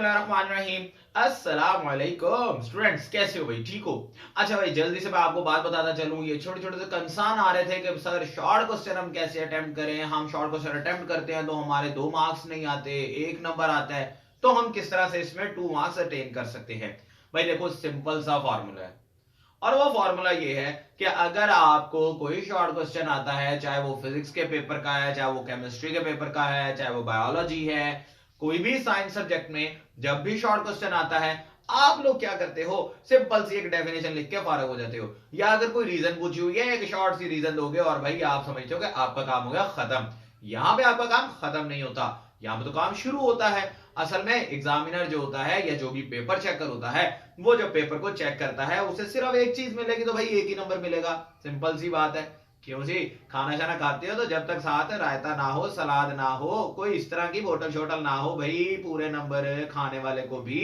बिस्मिल्लाहिर्रहमानिर्रहीम। अस्सलाम वालेकुम स्टूडेंट्स, कैसे हो भाई? ठीक हो? अच्छा भाई, जल्दी से मैं आपको बात बताता चलूं। ये छोटे छोटे से कंसर्न आ रहे थे कि सर शॉर्ट क्वेश्चन हम कैसे अटेम्प्ट करें। हम शॉर्ट क्वेश्चन अटेम्प्ट करते हैं तो हमारे 2 मार्क्स नहीं आते, 1 नंबर आता है। तो हम किस तरह से इसमें 2 मार्क्स अटेन कर सकते हैं? भाई देखो, सिंपल सा फॉर्मूला है, और वो फॉर्मूला ये है कि अगर आपको कोई शॉर्ट क्वेश्चन आता है, चाहे वो फिजिक्स के पेपर का है, चाहे वो केमिस्ट्री के पेपर का है, चाहे वो बायोलॉजी है, कोई भी साइंस सब्जेक्ट में जब भी शॉर्ट क्वेश्चन आता है, आप लोग क्या करते हो? सिंपल सी एक डेफिनेशन लिख के फारग हो जाते हो, या अगर कोई रीजन पूछी हुई है एक शॉर्ट सी रीजन दोगे और भाई आप समझते हो कि आपका काम हो गया खत्म। यहां पे आपका काम खत्म नहीं होता, यहां पे तो काम शुरू होता है। असल में एग्जामिनर जो होता है या जो भी पेपर चेकर होता है, वो जब पेपर को चेक करता है उसे सिर्फ एक चीज मिलेगी तो भाई एक ही नंबर मिलेगा। सिंपल सी बात है। क्यों जी? खाना शाना खाते हो तो जब तक साथ रायता ना हो, सलाद ना हो, कोई इस तरह की बोतल शोटल ना हो, भाई पूरे नंबर खाने वाले को भी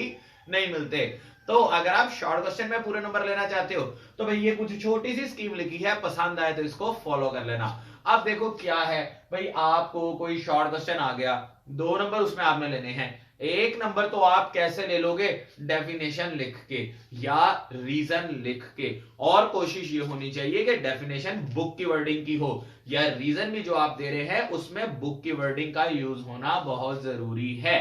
नहीं मिलते। तो अगर आप शॉर्ट क्वेश्चन में पूरे नंबर लेना चाहते हो तो भाई ये कुछ छोटी सी स्कीम लिखी है, पसंद आए तो इसको फॉलो कर लेना। अब देखो क्या है भाई, आपको कोई शॉर्ट क्वेश्चन आ गया, 2 नंबर उसमें आपने लेने हैं। 1 नंबर तो आप कैसे ले लोगे? डेफिनेशन लिख के या रीजन लिख के। और कोशिश ये होनी चाहिए कि डेफिनेशन बुक की वर्डिंग की हो, या रीजन भी जो आप दे रहे हैं उसमें बुक की वर्डिंग का यूज होना बहुत जरूरी है।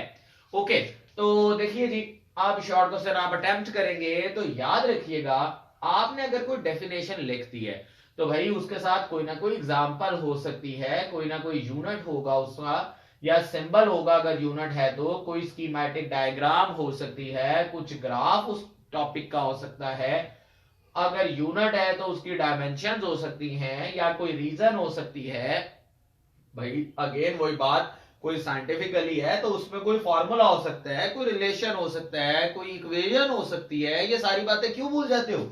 ओके, तो देखिए जी, आप शॉर्ट क्वेश्चन आप अटेम्प्ट करेंगे तो याद रखिएगा, आपने अगर कोई डेफिनेशन लिख दी है तो भाई उसके साथ कोई ना कोई एग्जांपल हो सकती है, कोई ना कोई यूनिट होगा उसका, या सिंबल होगा अगर यूनिट है तो, कोई स्कीमेटिक डायग्राम हो सकती है, कुछ ग्राफ उस टॉपिक का हो सकता है। अगर यूनिट है तो उसकी डायमेंशंस हो सकती हैं, या कोई रीजन हो सकती है। भाई अगेन वही बात, कोई साइंटिफिकली है तो उसमें कोई फॉर्मूला हो सकता है, कोई रिलेशन हो सकता है, कोई इक्वेशन हो सकती है। ये सारी बातें क्यों भूल जाते हो?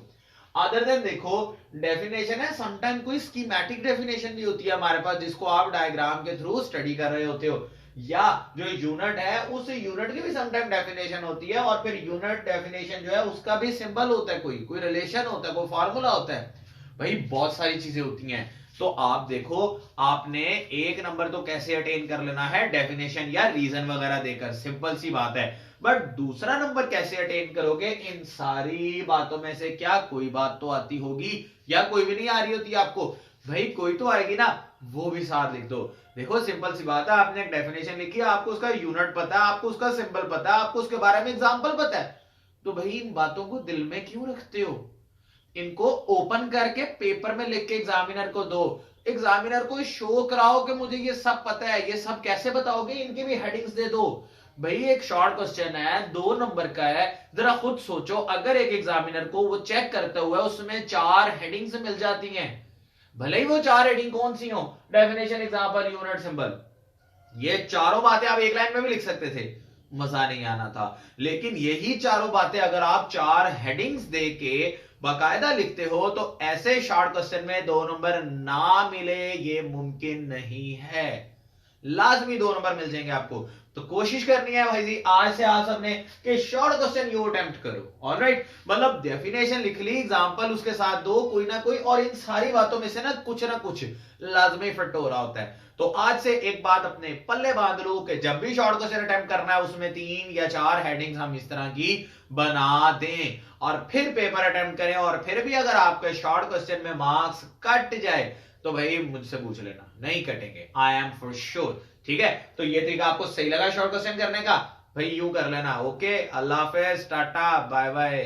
अदर देन देखो, डेफिनेशन है, समटाइम कोई स्कीमेटिक डेफिनेशन भी होती है हमारे पास, जिसको आप डायग्राम के थ्रू स्टडी कर रहे होते हो, या जो यूनिट है उस यूनिट की भी समटाइम डेफिनेशन होती है, और फिर यूनिट डेफिनेशन जो है उसका भी सिंबल होता है, कोई कोई रिलेशन होता है, कोई फॉर्मूला होता है। भाई बहुत सारी चीजें होती हैं। तो आप देखो, आपने 1 नंबर तो कैसे अटेन कर लेना है? डेफिनेशन या रीजन वगैरह देकर, सिंपल सी बात है। बट दूसरा नंबर कैसे अटेन करोगे? इन सारी बातों में से क्या कोई बात तो आती होगी, या कोई भी नहीं आ रही होती आपको? भाई कोई तो आएगी ना, वो भी साथ लिख दो। देखो सिंपल सी बात है, आपने एक डेफिनेशन लिखी है, आपको उसका यूनिट पता है, आपको उसका सिंबल पता है, आपको उसके बारे में एग्जांपल पता है, तो भाई इन बातों को दिल में क्यों रखते हो? इनको ओपन करके पेपर में लिख के एग्जामिनर को दो। एग्जामिनर को शो कराओ कि मुझे ये सब पता है। ये सब कैसे बताओगे? इनके भी हेडिंग्स दे दो। भाई एक शॉर्ट क्वेश्चन है, 2 नंबर का है, जरा खुद सोचो, अगर एक एग्जामिनर को वो चेक करते हुए उसमें 4 हेडिंग्स मिल जाती हैं, भले ही वो 4 हेडिंग कौन सी हो, डेफिनेशन, एग्जांपल, यूनिट, सिंबल, ये चारों बातें आप एक लाइन में भी लिख सकते थे, मजा नहीं आना था। लेकिन यही चारों बातें अगर आप 4 हेडिंग्स दे के बाकायदा लिखते हो तो ऐसे शॉर्ट क्वेश्चन में 2 नंबर ना मिले ये मुमकिन नहीं है। लाजमी 2 नंबर मिल जाएंगे आपको। तो कोशिश करनी है भाई जी, आज से आज सबने कि शॉर्ट क्वेश्चन यू अटेम्प्ट करो। ऑलराइट, मतलब डेफिनेशन लिख ली, एग्जांपल उसके साथ दो कोई ना कोई, और इन सारी बातों में से ना कुछ लाजमी फिट हो रहा होता है। तो आज से एक बात अपने पल्ले बांध लो कि जब भी शॉर्ट क्वेश्चन अटेम्प्ट करना है उसमें 3 या 4 हेडिंग्स हम इस तरह की बना दें, और फिर पेपर अटेम्प्ट करें। और फिर भी अगर आपके शॉर्ट क्वेश्चन में मार्क्स कट जाए तो भाई मुझसे पूछ लेना, नहीं कटेंगे, आई एम फॉर श्योर। ठीक है, तो ये तरीका आपको सही लगा शॉर्ट क्वेश्चन करने का? भाई यूं कर लेना। ओके, अल्लाह हाफिज, टाटा, बाय बाय।